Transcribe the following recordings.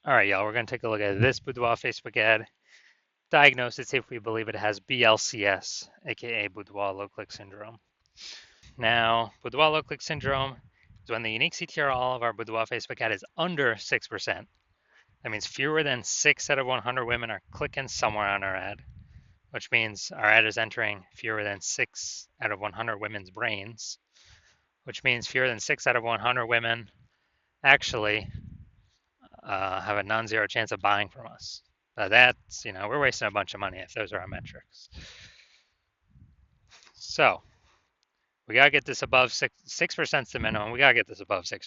All right, y'all, we're going to take a look at this Boudoir Facebook ad. Diagnose it, see if we believe it has BLCS, aka Boudoir low click syndrome. Now, Boudoir low click syndrome is when the unique CTRL of our Boudoir Facebook ad is under 6%. That means fewer than 6 out of 100 women are clicking somewhere on our ad, which means our ad is entering fewer than 6 out of 100 women's brains, which means fewer than 6 out of 100 women actually have a non-zero chance of buying from us. That's, we're wasting a bunch of money if those are our metrics. So we gotta get this above 6% is the minimum. We gotta get this above 6%.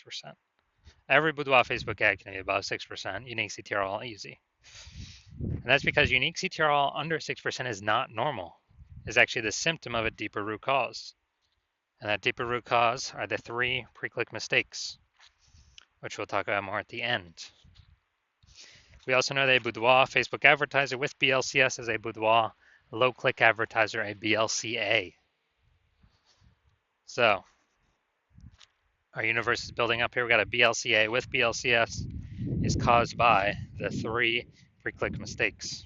Every Boudoir Facebook ad can be above 6%. Unique CTRL easy, and that's because unique CTRL under 6% is not normal. It's actually the symptom of a deeper root cause, and that deeper root cause are the 3 pre-click mistakes, which we'll talk about more at the end. We also know that a Boudoir Facebook advertiser with BLCS is a Boudoir low-click advertiser, a BLCA. So our universe is building up here. We got a BLCA with BLCS is caused by the 3 pre-click mistakes.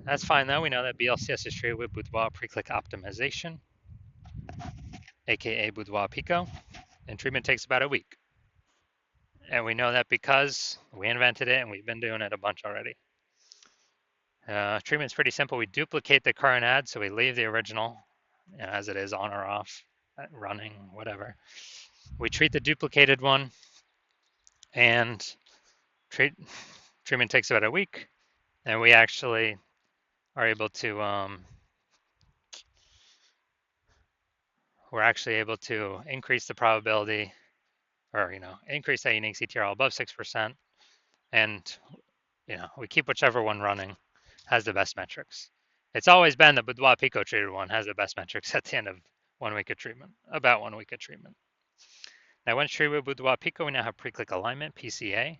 That's fine though. We know that BLCS is treated with Boudoir pre-click optimization, aka Boudoir Pico, and treatment takes about a week. And we know that because we invented it and we've been doing it a bunch already. Treatment's pretty simple. We duplicate the current ad, so we leave the original as it is, on or off, running, whatever. We treat the duplicated one, and treatment takes about a week, and we actually are able to we're actually able to increase the probability, or increase that unique CTRL above 6%, and we keep whichever one running has the best metrics. It's always been the Boudoir Pico treated one has the best metrics at the end of 1 week of treatment, about 1 week of treatment. Now, once treated with Boudoir Pico, we now have pre-click alignment, PCA.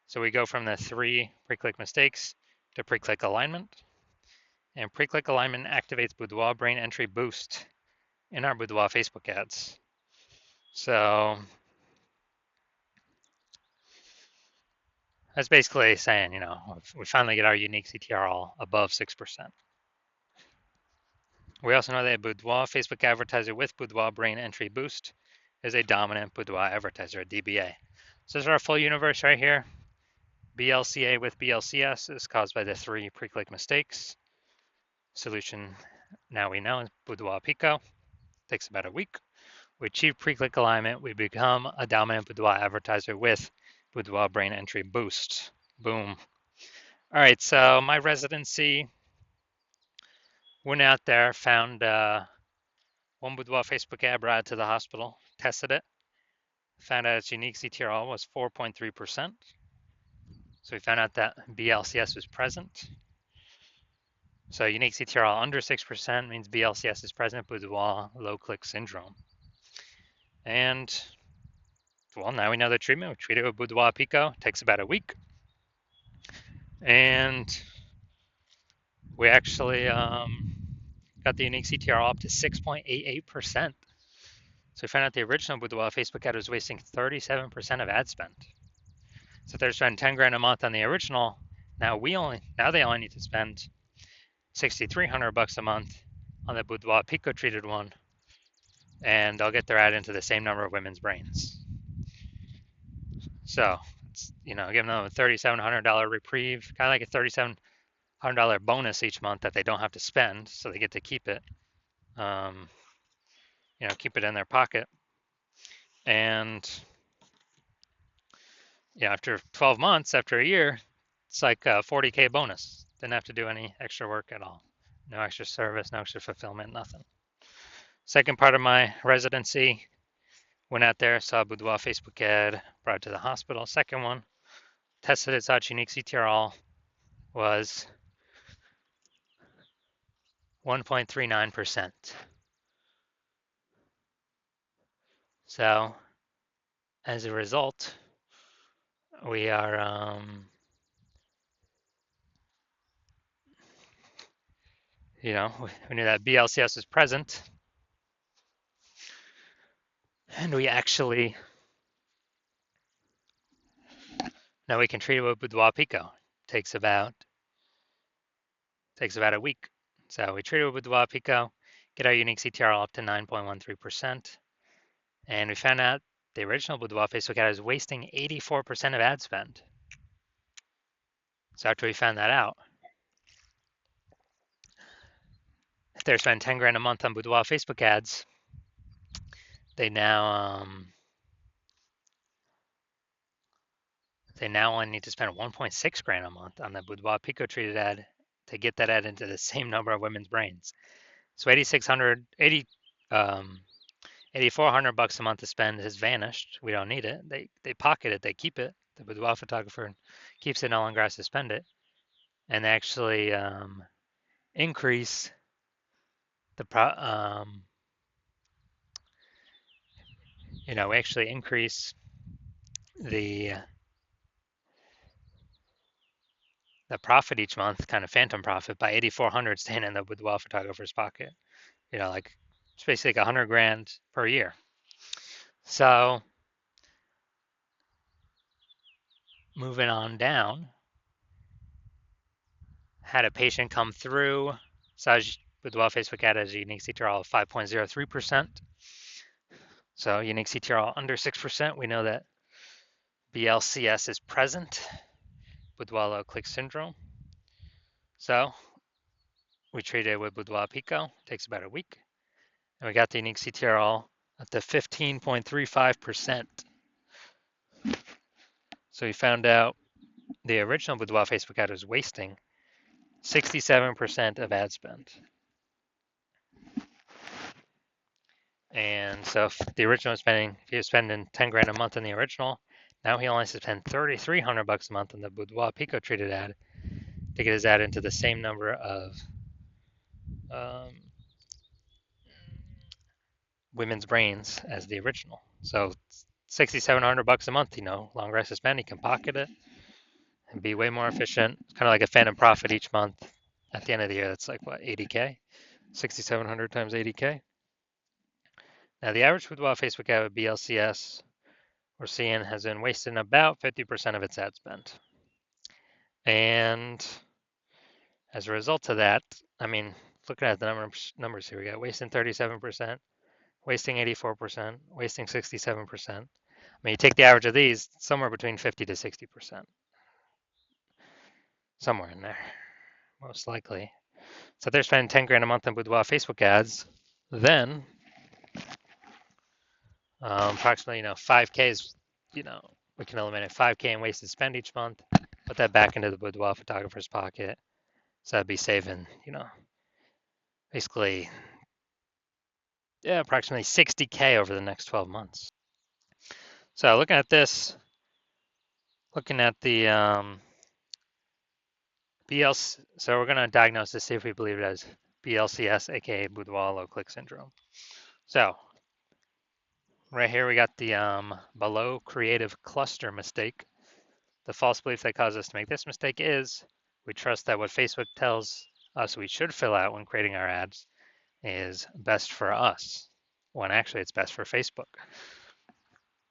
So we go from the 3 pre-click mistakes to pre-click alignment. And pre-click alignment activates Boudoir brain entry boost in our Boudoir Facebook ads. So that's basically saying, we finally get our unique CTRL above 6%. We also know that a Boudoir Facebook advertiser with Boudoir brain entry boost is a dominant Boudoir advertiser, a DBA. So this is our full universe right here. BLCA with BLCS is caused by the 3 pre-click mistakes. Solution, now we know, is Boudoir Pico. Takes about a week. We achieve pre-click alignment. We become a dominant Boudoir advertiser with Boudoir brain entry boost. Boom. All right, so my residency, went out there, found one Boudoir Facebook ad, brought it to the hospital, tested it, found out its unique CTRL was 4.3%. So we found out that BLCS was present. So unique CTRL under 6% means BLCS is present, Boudoir low click syndrome. And well, now we know the treatment. We treat it with Boudoir Pico. It takes about a week. And we actually got the unique CTRL up to 6.88%. So we found out the original Boudoir Facebook ad was wasting 37% of ad spend. So if they're spending 10 grand a month on the original, now they only need to spend $6,300 a month on the Boudoir Pico treated one, and they'll get their ad into the same number of women's brains. So it's, giving them a $3,700 reprieve, kind of like a $3,700 bonus each month that they don't have to spend, so they get to keep it, keep it in their pocket. And after 12 months, after a year, it's like a 40K bonus. Didn't have to do any extra work at all. No extra service, no extra fulfillment, nothing. Second part of my residency, went out there, saw a Boudoir Facebook ad, brought it to the hospital. Second one, tested its out unique CTRL was 1.39%. So as a result, we are we knew that BLCS was present, and we actually Now we can treat it with Boudoir Pico. Takes about a week. So we treat it with Boudoir Pico, get our unique CTR up to 9.13%, and we found out the original Boudoir Facebook ad is wasting 84% of ad spend. So after we found that out, if they're spending 10 grand a month on Boudoir Facebook ads, they now only need to spend 1.6 grand a month on the Boudoir Pico treated ad to get that ad into the same number of women's brains. So 8,400 bucks a month to spend has vanished. We don't need it. They pocket it. They keep it. The boudoir photographer keeps it. No longer has to spend it, and they actually increase the we actually increase the profit each month, kind of phantom profit, by 8,400 staying in the boudoir photographer's pocket. Like it's basically like 100 grand per year. So moving on down, had a patient come through, Saj Boudoir Facebook ad has a unique CTRL of 5.03%. So unique CTRL under 6%, we know that BLCS is present, Boudoir low click syndrome. So we treated it with Boudoir Pico, takes about a week, and we got the unique CTRL at the 15.35%. So we found out the original Boudoir Facebook ad was wasting 67% of ad spend. And so if the original if he was spending 10 grand a month on the original, now he only has to spend 3,300 bucks a month on the Boudoir Pico treated ad to get his ad into the same number of women's brains as the original. So 6,700 bucks a month, longer has to spend. He can pocket it and be way more efficient. It's kind of like a phantom profit each month. At the end of the year, that's like what, 80K? 6,700 times 80K. Now the average Boudoir Facebook ad with BLCS we're seeing has been wasting about 50% of its ad spend. And as a result of that, looking at the numbers here, we got wasting 37%, wasting 84%, wasting 67%. You take the average of these, somewhere between 50 to 60%. Somewhere in there, most likely. So if they're spending 10 grand a month on Boudoir Facebook ads, then approximately 5K is, we can eliminate 5K in wasted spend each month, put that back into the Boudoir photographer's pocket. So that'd be saving, basically, approximately 60K over the next 12 months. So looking at this, looking at the BLC, so we're going to diagnose this, see if we believe it as BLCS, aka Boudoir low click syndrome. So right here we got the below creative cluster mistake. The false belief that caused us to make this mistake is we trust that what Facebook tells us we should fill out when creating our ads is best for us, when actually it's best for Facebook.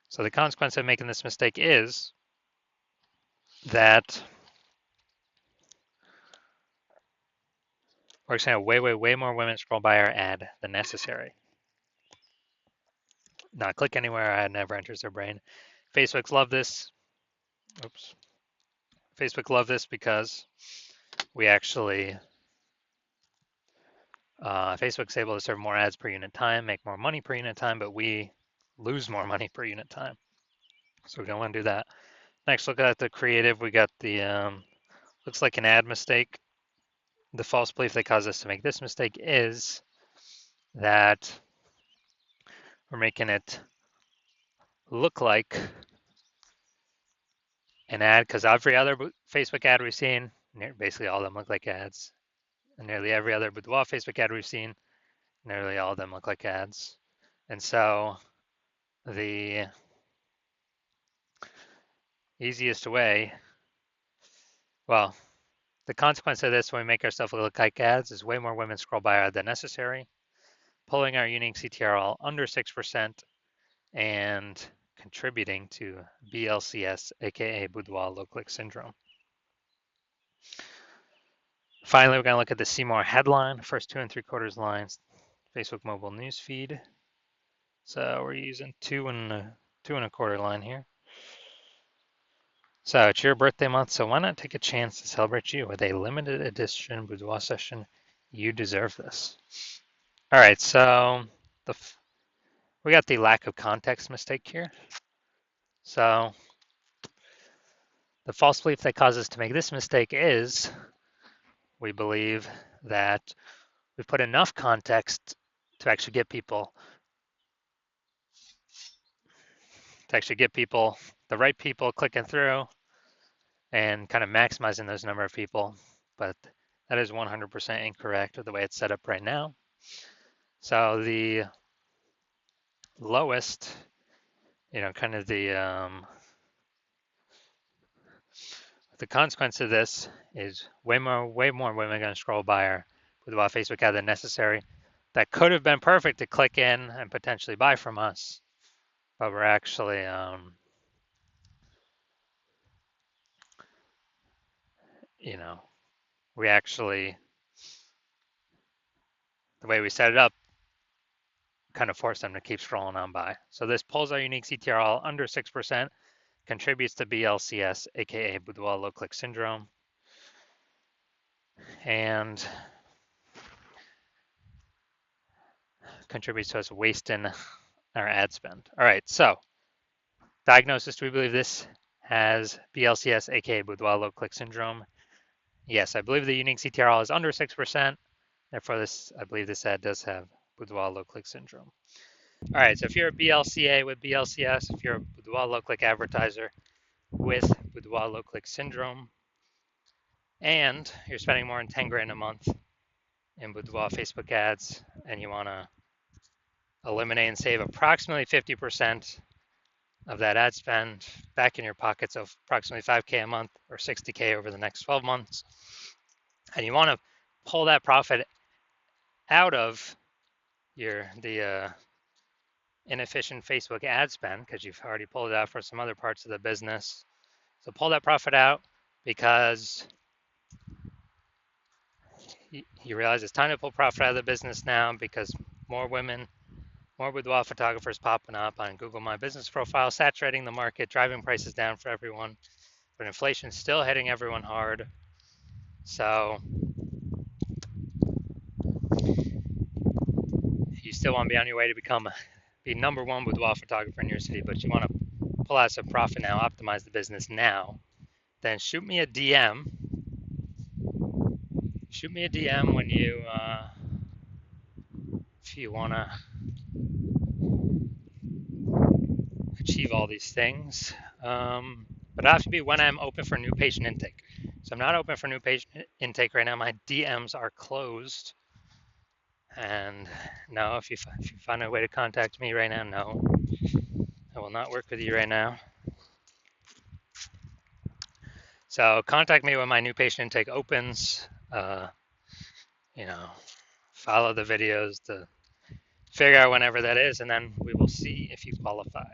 So the consequence of making this mistake is that we're going to have way more women scroll by our ad than necessary. Not click anywhere, our ad never enters their brain. Facebook's love this. Oops. Facebook love this because we actually, Facebook's able to serve more ads per unit time, make more money per unit time, but we lose more money per unit time. So we don't want to do that. Next, look at the creative. We got the, looks like an ad mistake. The false belief that caused us to make this mistake is that we're making it look like an ad, because every other Facebook ad we've seen, basically all of them look like ads. And nearly every other Boudoir Facebook ad we've seen, nearly all of them look like ads. And so the easiest way, well, the consequence of this when we make ourselves look like ads is way more women scroll by our ad than necessary, pulling our unique CTRL under 6%, and contributing to BLCS, aka Boudoir low click syndrome. Finally, we're going to look at the Seymour headline, first 2 3/4 lines, Facebook mobile news feed. So we're using 2 1/4 line here. So it's your birthday month, so why not take a chance to celebrate you with a limited edition Boudoir session? You deserve this. All right, so we got the lack of context mistake here. So the false belief that causes us to make this mistake is we believe that we put enough context to actually get people the right people clicking through and kind of maximizing those number of people, but that is 100% incorrect with the way it's set up right now. So the lowest, kind of the consequence of this is way more women are going to scroll by our Boudoir Facebook ad than necessary. That could have been perfect to click in and potentially buy from us, but we're actually we actually, the way we set it up, kind of force them to keep scrolling on by. So this pulls our unique CTRL under 6%, contributes to BLCS, aka Boudoir low click syndrome, and contributes to us wasting our ad spend. All right, so diagnosis, do we believe this has BLCS, aka Boudoir low click syndrome? Yes, I believe the unique CTRL is under 6%. Therefore, I believe this ad does have Boudoir low click syndrome. All right, so if you're a BLCA with BLCS, if you're a Boudoir low click advertiser with Boudoir low click syndrome, and you're spending more than 10 grand a month in Boudoir Facebook ads, and you want to eliminate and save approximately 50% of that ad spend back in your pockets of approximately 5K a month or 60K over the next 12 months, and you want to pull that profit out of the inefficient Facebook ad spend because you've already pulled it out for some other parts of the business. So pull that profit out because you realize it's time to pull profit out of the business now because more boudoir photographers popping up on Google My Business profile, saturating the market, driving prices down for everyone, but inflation's still hitting everyone hard. So you still want to be on your way to be number one boudoir photographer in your city, but you want to pull out some profit now, optimize the business now, then shoot me a DM. Shoot me a DM when if you want to achieve all these things. But it has to be when I'm open for new patient intake. So I'm not open for new patient intake right now. My DMs are closed. And no, if you find a way to contact me right now, no, I will not work with you right now. So contact me when my new patient intake opens. Follow the videos to figure out whenever that is, and then we will see if you qualify.